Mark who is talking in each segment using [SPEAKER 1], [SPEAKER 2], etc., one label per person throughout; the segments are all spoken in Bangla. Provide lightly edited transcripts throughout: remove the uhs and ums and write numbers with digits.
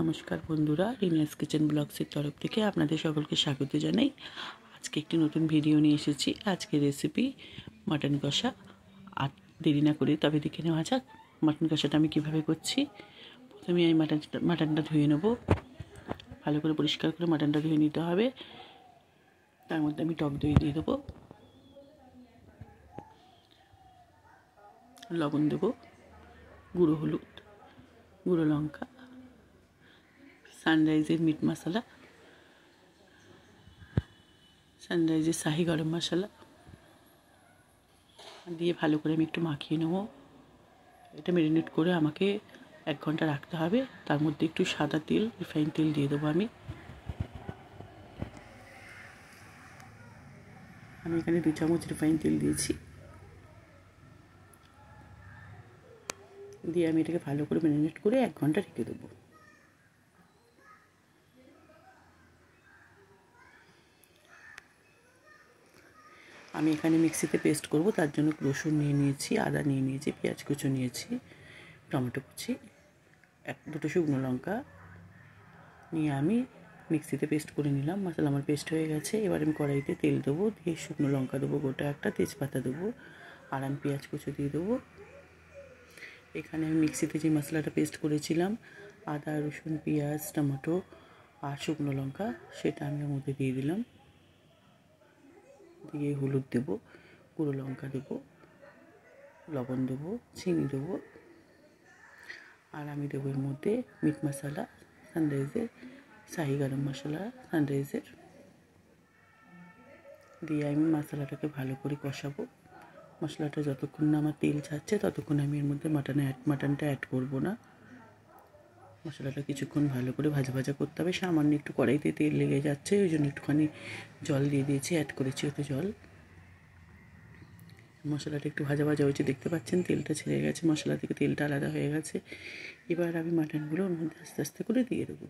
[SPEAKER 1] নমস্কার বন্ধুরা, রিনিয়াস কিচেন ব্লগসের তরফ থেকে আপনাদের সকলকে স্বাগত জানাই। আজকে একটি নতুন ভিডিও নিয়ে এসেছি। আজকে রেসিপি মাটন কষা। আর দেরি না করে তবে দেখে নেওয়া যাক মাটন কষাটা আমি কীভাবে করছি। প্রথমে আমি মাটনটা ধুয়ে নেব। ভালো করে পরিষ্কার করে মাটনটা ধুয়ে নিতে হবে। তার মধ্যে আমি টক দই দিয়ে দেবো, লবণ দেবো, গুঁড়ো হলুদ, গুঁড়ো লঙ্কা, সানরাইজের মিট মশলা, সানরাইজের শাহি গরম মশলা দিয়ে ভালো করে আমি একটু মাখিয়ে নেব। এটা ম্যারিনেট করে আমাকে 1 ঘন্টা রাখতে হবে। তার মধ্যে একটু সাদা তেল, রিফাইন তেল দিয়ে দেবো। আমি এখানে 2 চামচ রিফাইন তেল দিয়েছি। দিয়ে আমি এটাকে ভালো করে ম্যারিনেট করে 1 ঘন্টা রেখে দেবো। আমি এখানে মিক্সিতে পেস্ট করব, তার জন্য রসুন নিয়ে নিয়েছি, আদা নিয়ে নিয়েছি, পেঁয়াজ কুচো নিয়েছি, টমেটো কুচি, 2টো শুকনো লঙ্কা নিয়ে আমি মিক্সিতে পেস্ট করে নিলাম। মশলা আমার পেস্ট হয়ে গেছে। এবার আমি কড়াইতে তেল দেবো, দিয়ে শুকনো লঙ্কা দেবো, গোটা একটা তেজপাতা দেবো, আর আমি পেঁয়াজ কুচো দিয়ে দেবো। এখানে আমি মিক্সিতে যে মশলাটা পেস্ট করেছিলাম, আদা, রসুন, পেঁয়াজ, টমেটো আর শুকনো লঙ্কা, সেটা আমি ওর মধ্যে দিয়ে দিলাম। দিয়ে হলুদ দেবো, গুঁড়ো লঙ্কা দেবো, লবণ দেবো, চিনি দেবো, আর আমি দেবো এর মধ্যে মিট মশলা, সানরাইজের শাহি গরম মশলা, সানরাইজের দিয়ে আমি মশলাটাকে ভালো করে কষাবো। মশলাটা যতক্ষণ না আমার তেল ছাড়ছে ততক্ষণ আমি এর মধ্যে মাটনটা অ্যাড করবো না। মশলাটা কিছুক্ষণ ভালো করে ভাজা ভাজা করতে হবে। সামান্য একটু কড়াইতে তেল লেগে যাচ্ছে, ওই জন্য একটুখানি জল দিয়ে দিয়েছি, অ্যাড করেছি ওতে জল। মশলাটা একটু ভাজা ভাজা হয়েছে, দেখতে পাচ্ছেন তেলটা ছেড়ে গেছে, মশলা থেকে তেলটা আলাদা হয়ে গেছে। এবার আমি মাটনগুলো ওর মধ্যে আস্তে আস্তে করে দিয়ে দেবো।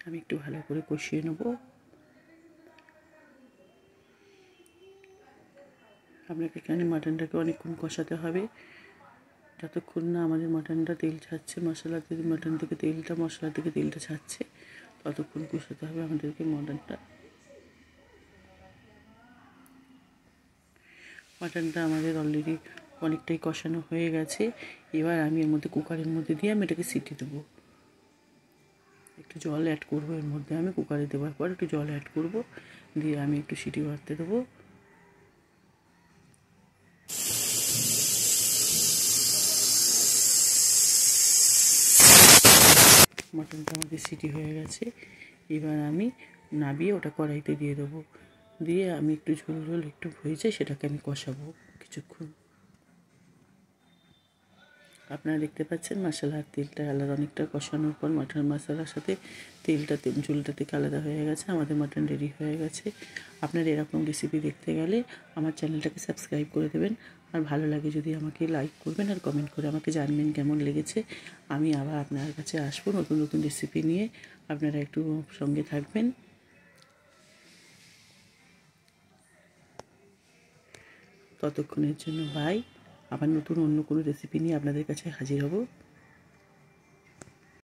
[SPEAKER 1] আমি একটু ভালো করে কষিয়ে নেব। আপনাকে এখানে মাটনটাকে অনেকক্ষণ কষাতে হবে, যতক্ষণ না আমাদের মাটনটা তেল ছাড়ছে, মাটন থেকে তেলটা, মশলা থেকে তেলটা ছাড়ছে, ততক্ষণ কষাতে হবে আমাদেরকে মাটনটা। মাটনটা আমাদের অলরেডি অনেকটাই কষানো হয়ে গেছে। এবার আমি এর মধ্যে কুকারের মধ্যে দিয়ে আমি এটাকে সিটি দেবো। একটু জল অ্যাড করবো এর মধ্যে, আমি কুকারে দেওয়ার পর একটু জল অ্যাড করবো, দিয়ে আমি একটু সিটি মারতে দেবো। মাটনটা আমাদের সিটি হয়ে গেছে। এবার আমি নাবিয়ে ওটা কড়াইতে দিয়ে দেবো। দিয়ে আমি একটু ঝোল ঝোল একটু হয়েছে, সেটাকে আমি কষাবো কিছুক্ষণ। আপনারা দেখতে পাচ্ছেন মশলার তেলটা আলাদা, অনেকটা কষানোর পর মাটন মশলার সাথে ঝোলটা থেকে আলাদা হয়ে গেছে। আমাদের মাটন রেডি হয়ে গেছে। আপনারা এরকম রেসিপি দেখতে গেলে আমার চ্যানেলটাকে সাবস্ক্রাইব করে দেবেন, আর ভালো লাগে যদি আমাকে লাইক করবেন আর কমেন্ট করে আমাকে জানবেন কেমন লেগেছে। আমি আবার আপনার কাছে আসবো নতুন নতুন রেসিপি নিয়ে। আপনারা একটু সঙ্গে থাকবেন। ততক্ষণের জন্য বাই। আবার নতুন অন্য কোনো রেসিপি নিয়ে আপনাদের কাছে হাজির হব।